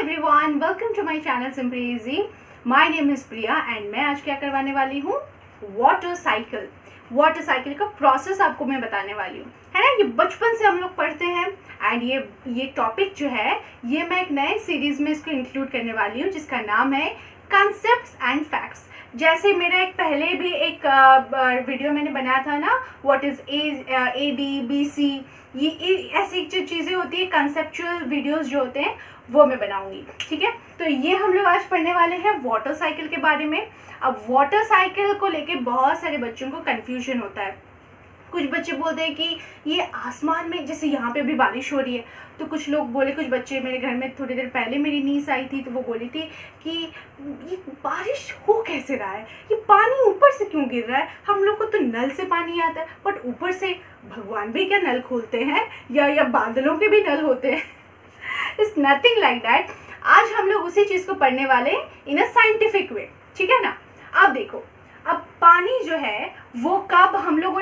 everyone, welcome to my channel SimplyEasy. My name is Priya and मैं आज क्या करवाने वाली हूँ, वाटर साइकिल का प्रोसेस आपको मैं बताने वाली हूँ, है ना। ये बचपन से हम लोग पढ़ते हैं एंड ये टॉपिक जो है ये मैं एक नए सीरीज में इसको इंक्लूड करने वाली हूँ जिसका नाम है कॉन्सेप्ट्स एंड फैक्ट्स। जैसे मेरा एक पहले भी एक वीडियो मैंने बनाया था ना, व्हाट इज ADBC, ये ऐसी जो चीज़ें होती है कंसेप्चुअल वीडियोस जो होते हैं वो मैं बनाऊंगी, ठीक है। तो ये हम लोग आज पढ़ने वाले हैं वाटर साइकिल के बारे में। अब वाटर साइकिल को लेके बहुत सारे बच्चों को कंफ्यूजन होता है। कुछ बच्चे बोलते हैं कि ये आसमान में, जैसे यहाँ पे भी बारिश हो रही है, तो कुछ लोग बोले, कुछ बच्चे मेरे घर में थोड़ी देर पहले मेरी नीस आई थी तो वो बोली थी कि ये बारिश हो कैसे रहा है, ये पानी ऊपर से क्यों गिर रहा है, हम लोग को तो नल से पानी आता है बट ऊपर से भगवान भी क्या नल खोलते हैं या बादलों के भी नल होते हैं। It's nothing like that. आज हम लोग उसी चीज़ को पढ़ने वाले इन अ साइंटिफिक वे, ठीक है ना। अब देखो, अब पानी जो है वो कब हम लोगों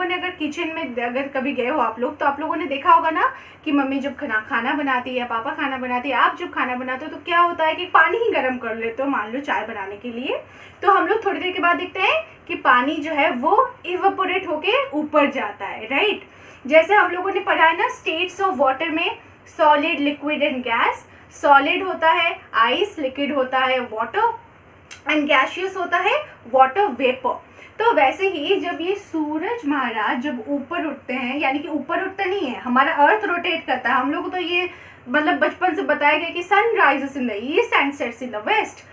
ने अगर किचन में अगर कभी गए हो आप लोग, तो आप लोगों ने देखा होगा ना कि मम्मी जब खाना बनाती है, पापा खाना बनाती है, आप जब खाना बनाते हो तो क्या होता है कि पानी ही गर्म कर लेते हो, मान लो चाय बनाने के लिए। तो हम लोग थोड़ी देर के बाद देखते हैं कि पानी जो है वो इवेपोरेट होके ऊपर जाता है, राइट। जैसे हम लोगों ने पढ़ा है ना स्टेट्स ऑफ वाटर में, solid, liquid and gas. Solid होता है आइस, लिक्विड होता है वाटर एंड गैसियस होता है वाटर वेपर। तो वैसे ही जब ये सूरज महाराज जब ऊपर उठते हैं, यानी कि ऊपर उठता नहीं है, हमारा अर्थ रोटेट करता है। हम लोग तो ये मतलब बचपन से बताया गया कि sun rises in the east and sets in the west.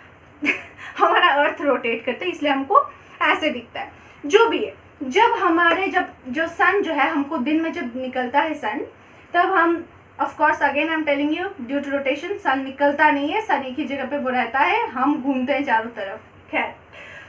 हमारा अर्थ रोटेट करता है इसलिए हमको ऐसे दिखता है। जो भी है, जब जो सन जो है हमको दिन में जब निकलता है सन, तब हम of course again I am telling you, due to rotation sun निकलता नहीं है, सन एक ही जगह पे वो रहता है, हम घूमते हैं चारों तरफ। खैर,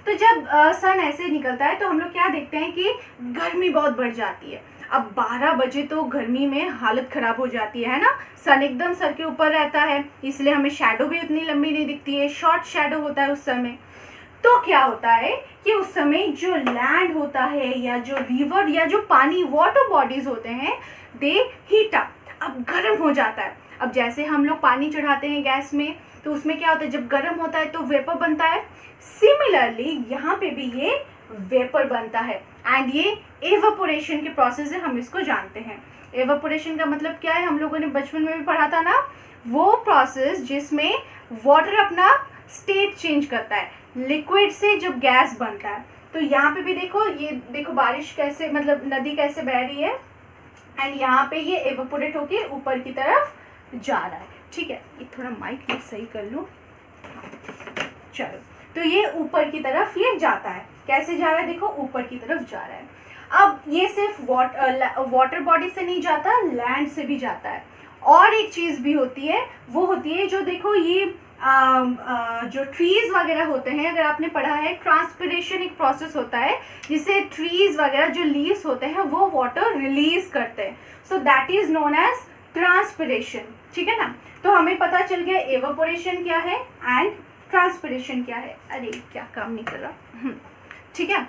तो जब सन ऐसे निकलता है तो हम लोग क्या देखते हैं कि गर्मी बहुत बढ़ जाती है। अब 12 बजे तो गर्मी में हालत खराब हो जाती है ना। सन एकदम सर के ऊपर रहता है, इसलिए हमें शैडो भी उतनी लंबी नहीं दिखती है, शॉर्ट शैडो होता है उस समय। तो क्या होता है कि उस समय जो लैंड होता है या जो रिवर या जो पानी वाटर बॉडीज होते हैं, दे हीट अप, अब गर्म हो जाता है। अब जैसे हम लोग पानी चढ़ाते हैं गैस में, तो उसमें क्या होता है, जब गर्म होता है तो वेपर बनता है। सिमिलरली यहाँ पे भी ये वेपर बनता है एंड ये एवापोरेशन के प्रोसेस है, हम इसको जानते हैं। एवापोरेशन का मतलब क्या है, हम लोगों ने बचपन में भी पढ़ा था ना, वो प्रोसेस जिसमें वाटर अपना स्टेट चेंज करता है, लिक्विड से जब गैस बनता है। तो यहाँ पे भी देखो, ये देखो बारिश कैसे, मतलब नदी कैसे बह रही है एंड यहाँ पे ये एवापोरेट होके ऊपर की तरफ जा रहा है, ठीक है। ये थोड़ा माइक में सही कर लूँ, चलो। तो ये ऊपर की तरफ ये जाता है, कैसे जा रहा है, देखो ऊपर की तरफ जा रहा है। अब ये सिर्फ वाटर बॉडी से नहीं जाता, लैंड से भी जाता है। और एक चीज़ भी होती है, वो होती है जो देखो ये जो ट्रीज वगैरह होते हैं, अगर आपने पढ़ा है, ट्रांसपिरेशन एक प्रोसेस होता है जिससे ट्रीज वगैरह जो लीव्स होते हैं वो वाटर रिलीज करते हैं। So that is known as transpiration, ठीक है ना। तो हमें पता चल गया एवापोरेशन क्या है एंड ट्रांसपिरेशन क्या है। अरे क्या काम नहीं कर रहा, ठीक है।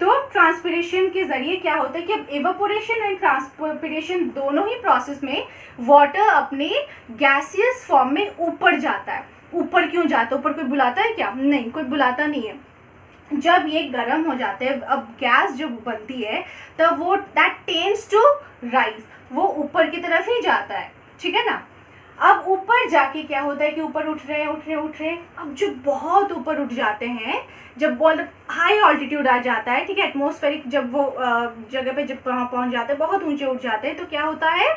तो ट्रांसपिरेशन के जरिए क्या होता है कि एवापोरेशन एंड ट्रांसपिरेशन दोनों ही प्रोसेस में वाटर अपने गैसियस फॉर्म में ऊपर जाता है। ऊपर क्यों जाता है, ऊपर कोई बुलाता है क्या, नहीं, कोई बुलाता नहीं है। जब ये गर्म हो जाते हैं, अब गैस जो बनती है, तब वो दैट टेंड्स टू राइज, वो ऊपर की तरफ ही जाता है, ठीक है ना। अब ऊपर जाके क्या होता है कि ऊपर उठ रहे हैं। अब जो बहुत ऊपर उठ जाते हैं, जब बहुत हाई ऑल्टीट्यूड आ जाता है, ठीक है, एटमॉस्फेरिक जब वो जगह पे जब वहाँ पहुँच जाते हैं, बहुत ऊंचे उठ जाते हैं, तो क्या होता है,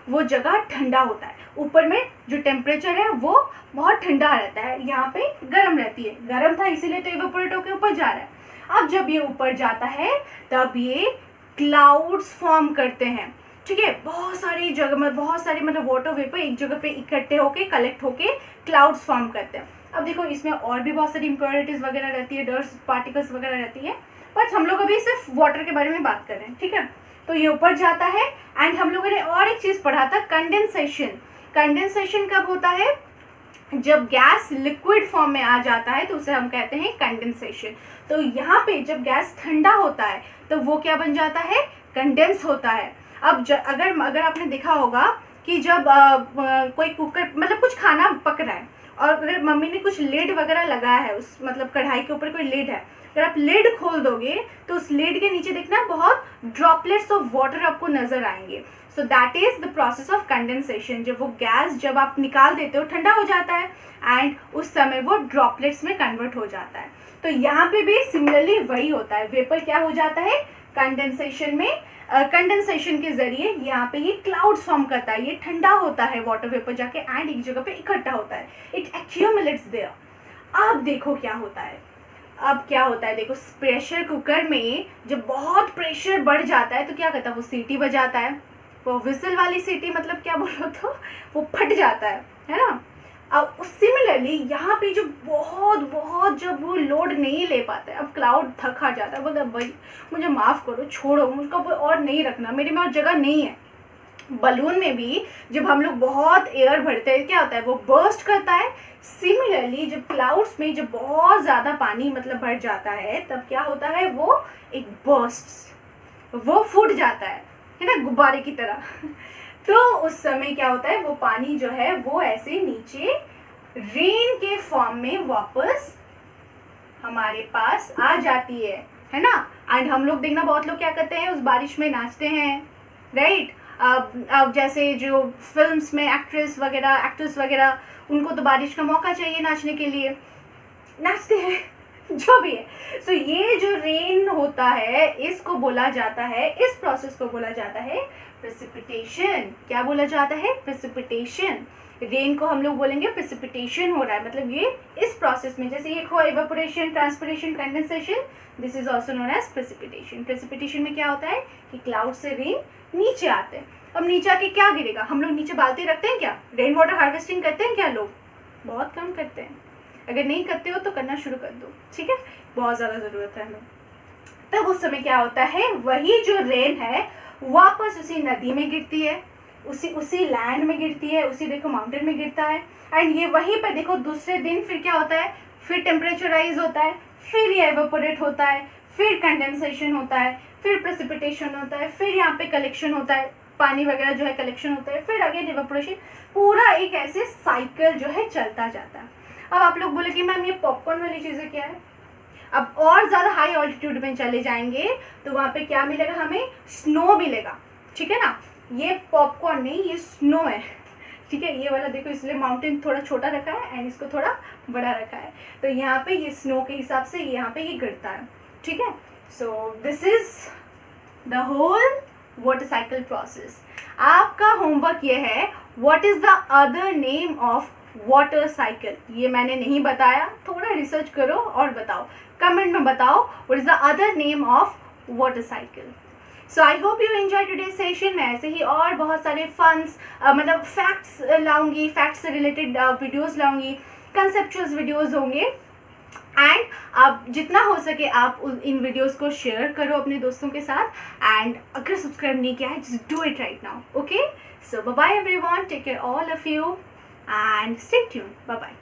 वो जगह ठंडा होता है। ऊपर में जो टेम्परेचर है वो बहुत ठंडा रहता है, यहाँ पे गर्म रहती है, गर्म था इसीलिए तो इवेपोरेट होकर ऊपर जा रहा है। अब जब ये ऊपर जाता है तब ये क्लाउड्स फॉर्म करते हैं, ठीक है। बहुत सारी जगह में बहुत सारे मतलब वाटर वेपर एक जगह पे इकट्ठे होके कलेक्ट होके क्लाउड्स फॉर्म करते हैं। अब देखो इसमें और भी बहुत सारी इम्प्योरिटीज वगैरह रहती है, डस्ट पार्टिकल्स वगैरह रहती है, बट हम लोग अभी सिर्फ वाटर के बारे में बात कर रहे हैं, ठीक है। तो ये ऊपर जाता है एंड हम लोगों ने और एक चीज पढ़ा था, कंडेंसेशन। कंडेंसेशन कब होता है, जब गैस लिक्विड फॉर्म में आ जाता है तो उसे हम कहते हैं कंडेंसेशन। तो यहाँ पे जब गैस ठंडा होता है तो वो क्या बन जाता है, कंडेंस होता है। अब अगर आपने देखा होगा कि जब कोई कुकर मतलब कुछ खाना पक रहा है और अगर मम्मी ने कुछ लिड वगैरह लगाया है, उस मतलब कढ़ाई के ऊपर कोई लिड है, अगर आप लिड खोल दोगे तो उस लिड के नीचे देखना बहुत ड्रॉपलेट्स ऑफ वाटर आपको नजर आएंगे. सो that is the process of condensation. जब वो गैस जब आप निकाल देते हो ठंडा हो जाता है एंड उस समय वो ड्रॉपलेट्स में कन्वर्ट हो जाता है. तो यहाँ पे भी सिमिलरली वही होता है. वेपर क्या हो जाता है कंडेंसेशन में, कंडेंसेशन के जरिए यहाँ पे ये क्लाउड्स फॉर्म करता है, ये ठंडा होता है वाटर वेपर जाके एंड एक जगह पे इकट्ठा होता है. It accumulates there. अब देखो क्या होता है, अब क्या होता है देखो, प्रेशर कुकर में जब बहुत प्रेशर बढ़ जाता है तो क्या करता है, वो सीटी बजाता है. वो विसल वाली सीटी मतलब क्या बोलो तो वो फट जाता है ना. अब सिमिलरली यहाँ पे जो बहुत बहुत जब वो लोड नहीं ले पाता है, अब क्लाउड थक आ जाता है, बोलता है भाई मुझे माफ़ करो, छोड़ो, मुझको और नहीं रखना, मेरे में और जगह नहीं है. बलून में भी जब हम लोग बहुत एयर भरते हैं क्या होता है, वो बर्स्ट करता है. सिमिलरली जब क्लाउड्स में जब बहुत ज़्यादा पानी मतलब भर जाता है तब क्या होता है, वो एक बर्स्ट, वो फूट जाता है ना, गुब्बारे की तरह. तो उस समय क्या होता है, वो पानी जो है वो ऐसे नीचे रेन के फॉर्म में वापस हमारे पास आ जाती है ना. एंड हम लोग देखना बहुत लोग क्या करते हैं, उस बारिश में नाचते हैं, राइट. अब जैसे जो फिल्म्स में एक्ट्रेस वगैरह एक्टर्स वगैरह, उनको तो बारिश का मौका चाहिए नाचने के लिए, नाचते हैं जो भी है. सो ये जो रेन होता है इसको बोला जाता है, इस प्रोसेस को बोला जाता है प्रेसिपिटेशन. क्या बोला जाता है, प्रेसिपिटेशन. रेन को हम लोग बोलेंगे प्रेसिपिटेशन हो रहा है, मतलब ये इस प्रोसेस में, जैसे ये हो evaporation, transpiration, condensation, this is also known as precipitation. Precipitation में क्या होता है कि क्लाउड से रेन नीचे आते हैं. अब नीचे आके क्या गिरेगा, हम लोग नीचे बाल्टी रखते हैं क्या, रेन वाटर हार्वेस्टिंग करते हैं क्या लोग, बहुत कम करते हैं. अगर नहीं करते हो तो करना शुरू कर दो, ठीक है, बहुत ज़्यादा ज़रूरत है हमें. तब उस समय क्या होता है, वही जो रेन है वापस उसी नदी में गिरती है, उसी लैंड में गिरती है, उसी देखो माउंटेन में गिरता है. एंड ये वहीं पे देखो दूसरे दिन फिर क्या होता है, फिर टेम्परेचर राइज होता है, फिर ये एवेपोरेट होता है, फिर कंडेंसेशन होता है, फिर प्रेसिपिटेशन होता है, फिर यहाँ पे कलेक्शन होता है, पानी वगैरह जो है कलेक्शन होता है, फिर अगेन एवेपोरेशन. पूरा एक ऐसे साइकिल जो है चलता जाता है. अब आप लोग बोले कि मैम ये पॉपकॉर्न वाली चीज़ें क्या है. अब और ज़्यादा हाई ऑल्टीट्यूड में चले जाएंगे तो वहाँ पे क्या मिलेगा, हमें स्नो मिलेगा, ठीक है ना. ये पॉपकॉर्न नहीं, ये स्नो है, ठीक है. ये वाला देखो, इसलिए माउंटेन थोड़ा छोटा रखा है एंड इसको थोड़ा बड़ा रखा है. तो यहाँ पे ये स्नो के हिसाब से यहाँ पे ये गिरता है, ठीक है. So this is the whole water cycle process. आपका होमवर्क ये है, what is the other name of water cycle. ये मैंने नहीं बताया, थोड़ा रिसर्च करो और बताओ, कमेंट में बताओ what is the other name of water cycle. So I hope you enjoy today session. मैं ऐसे ही और बहुत सारे फन्स मतलब फैक्ट्स लाऊंगी, फैक्ट्स से रिलेटेड वीडियोस लाऊंगी, कंसेप्चुअल्स वीडियोस होंगे. एंड आप जितना हो सके आप इन वीडियोस को शेयर करो अपने दोस्तों के साथ. एंड अगर सब्सक्राइब नहीं किया है, just do it right now, okay. So bye bye everyone, take care all of you and stay tuned. Bye bye.